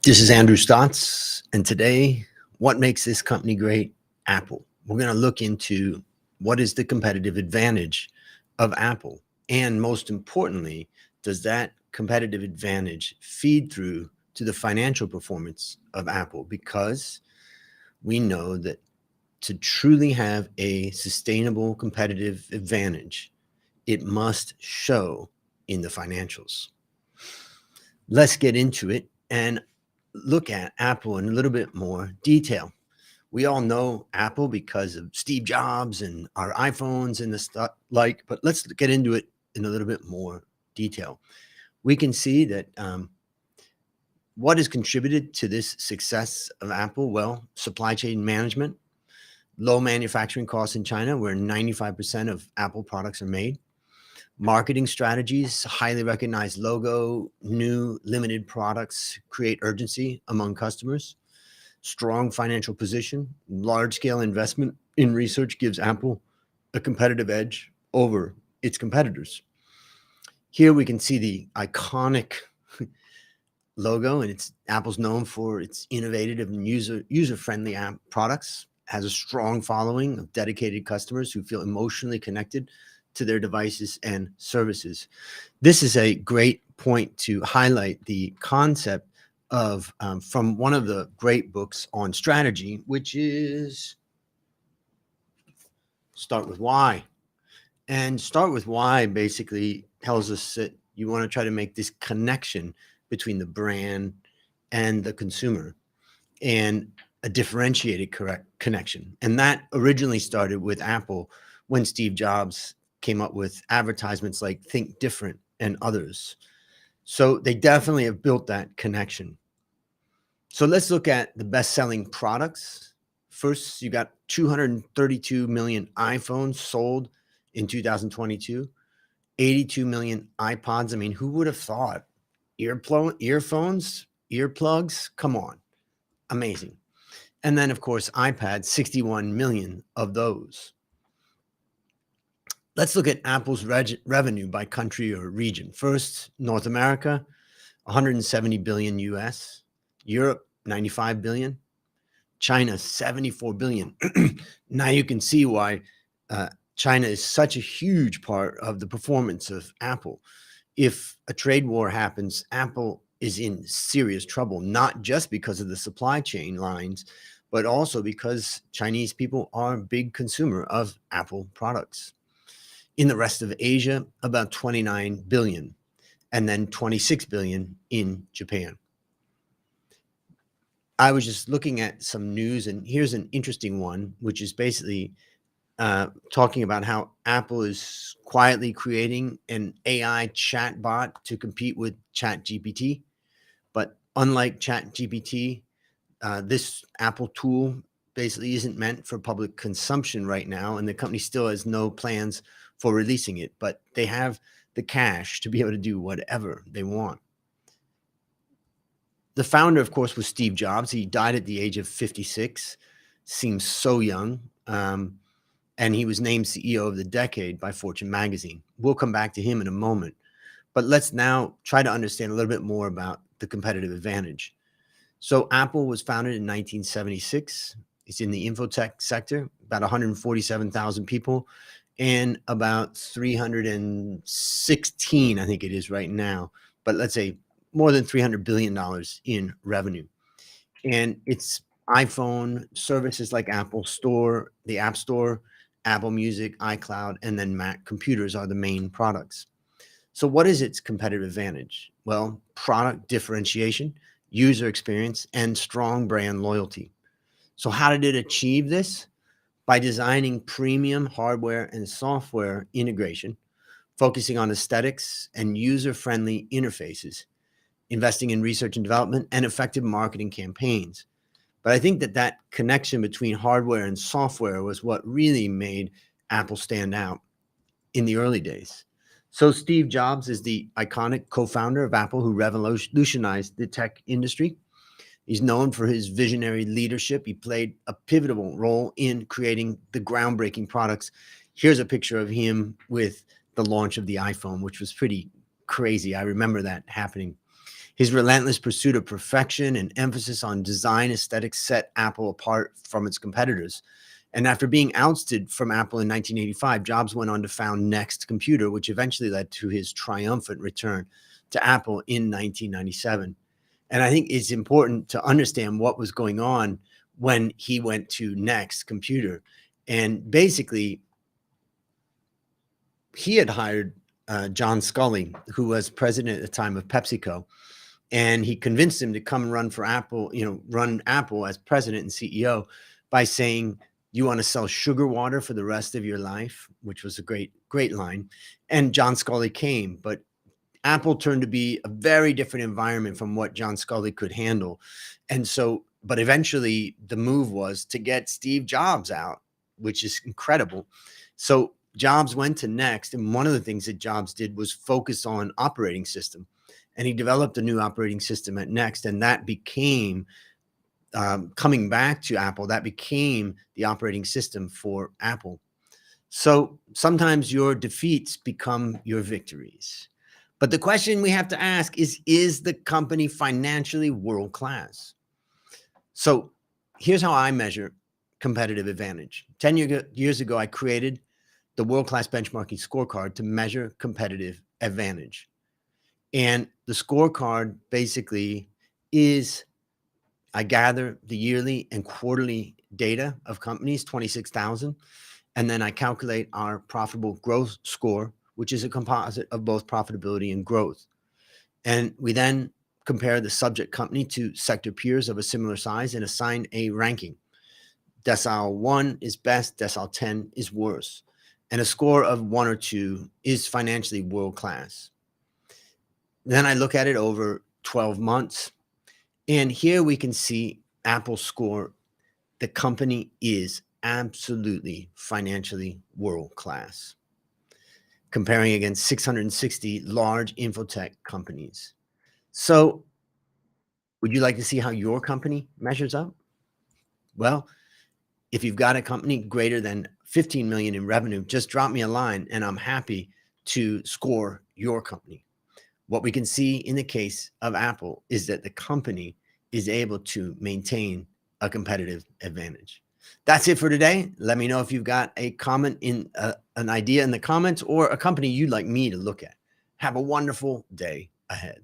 This is Andrew Stotz, and today, what makes this company great? Apple. We're going to look into what is the competitive advantage of Apple, and most importantly, does that competitive advantage feed through to the financial performance of Apple? Because we know that to truly have a sustainable competitive advantage, it must show in the financials. Let's get into it and look at Apple in a little bit more detail. We all know Apple because of Steve Jobs and our iPhones and the stuff like, but let's get into it in a little bit more detail. We can see that what has contributed to this success of Apple? Well, supply chain management, low manufacturing costs in China, where 95% of Apple products are made. Marketing strategies, highly recognized logo, new limited products create urgency among customers. Strong financial position, large-scale investment in research gives Apple a competitive edge over its competitors. Here we can see the iconic logo, and Apple's known for its innovative and user-friendly app products, has a strong following of dedicated customers who feel emotionally connected to their devices and services. This is a great point to highlight the concept of from one of the great books on strategy, which is Start With Why. And Start With Why basically tells us that you want to try to make this connection between the brand and the consumer and a differentiated connection. And that originally started with Apple when Steve Jobs came up with advertisements like Think Different and others. So they definitely have built that connection. So let's look at the best-selling products. First, you got 232 million iPhones sold in 2022, 82 million iPods. I mean, who would have thought? Earphones, earplugs, come on. Amazing. And then, of course, iPads, 61 million of those. Let's look at Apple's revenue by country or region. First, North America, 170 billion US, Europe, 95 billion, China, 74 billion. Now you can see why China is such a huge part of the performance of Apple. If a trade war happens, Apple is in serious trouble, not just because of the supply chain lines, but also because Chinese people are a big consumer of Apple products. In the rest of Asia, about 29 billion, and then 26 billion in Japan. I was just looking at some news, and here's an interesting one, which is basically talking about how Apple is quietly creating an AI chatbot to compete with ChatGPT. But unlike ChatGPT, this Apple tool basically isn't meant for public consumption right now, and the company still has no plans for releasing it, but they have the cash to be able to do whatever they want. The founder, of course, was Steve Jobs. He died at the age of 56, seems so young, and he was named CEO of the decade by Fortune magazine. We'll come back to him in a moment, but let's now try to understand a little bit more about the competitive advantage. So Apple was founded in 1976. It's in the infotech sector, about 147,000 people, and about 316, I think it is right now, but let's say more than $300 billion in revenue. And it's iPhone services like Apple Store, the App Store, Apple Music, iCloud, and then Mac computers are the main products. So what is its competitive advantage? Well, product differentiation, user experience, and strong brand loyalty. So how did it achieve this? By designing premium hardware and software integration, focusing on aesthetics and user-friendly interfaces, investing in research and development, and effective marketing campaigns. But I think that connection between hardware and software was what really made Apple stand out in the early days. So Steve Jobs is the iconic co-founder of Apple who revolutionized the tech industry. He's known for his visionary leadership. He played a pivotal role in creating the groundbreaking products. Here's a picture of him with the launch of the iPhone, which was pretty crazy. I remember that happening. His relentless pursuit of perfection and emphasis on design aesthetics set Apple apart from its competitors. And after being ousted from Apple in 1985, Jobs went on to found Next Computer, which eventually led to his triumphant return to Apple in 1997. And I think it's important to understand what was going on when he went to Next Computer. And basically, he had hired John Sculley, who was president at the time of PepsiCo, and he convinced him to come and run for Apple, run Apple as president and CEO by saying, "You want to sell sugar water for the rest of your life," which was a great line. And John Sculley came, but Apple turned to be a very different environment from what John Sculley could handle. And so, but eventually the move was to get Steve Jobs out, which is incredible. So Jobs went to Next, and one of the things that Jobs did was focus on operating system. And he developed a new operating system at Next, and that became, coming back to Apple, that became the operating system for Apple. So sometimes your defeats become your victories. But the question we have to ask is the company financially world-class? So here's how I measure competitive advantage. 10 years ago, I created the world-class benchmarking scorecard to measure competitive advantage. And the scorecard basically is, I gather the yearly and quarterly data of companies, 26,000, and then I calculate our profitable growth score, which is a composite of both profitability and growth. And we then compare the subject company to sector peers of a similar size and assign a ranking. Decile 1 is best, decile 10 is worse. And a score of 1 or 2 is financially world-class. Then I look at it over 12 months. And here we can see Apple's score. The company is absolutely financially world-class, comparing against 660 large infotech companies. So would you like to see how your company measures up? Well, if you've got a company greater than 15 million in revenue, just drop me a line and I'm happy to score your company. What we can see in the case of Apple is that the company is able to maintain a competitive advantage. That's it for today. Let me know if you've got a comment in an idea in the comments or a company you'd like me to look at. Have a wonderful day ahead.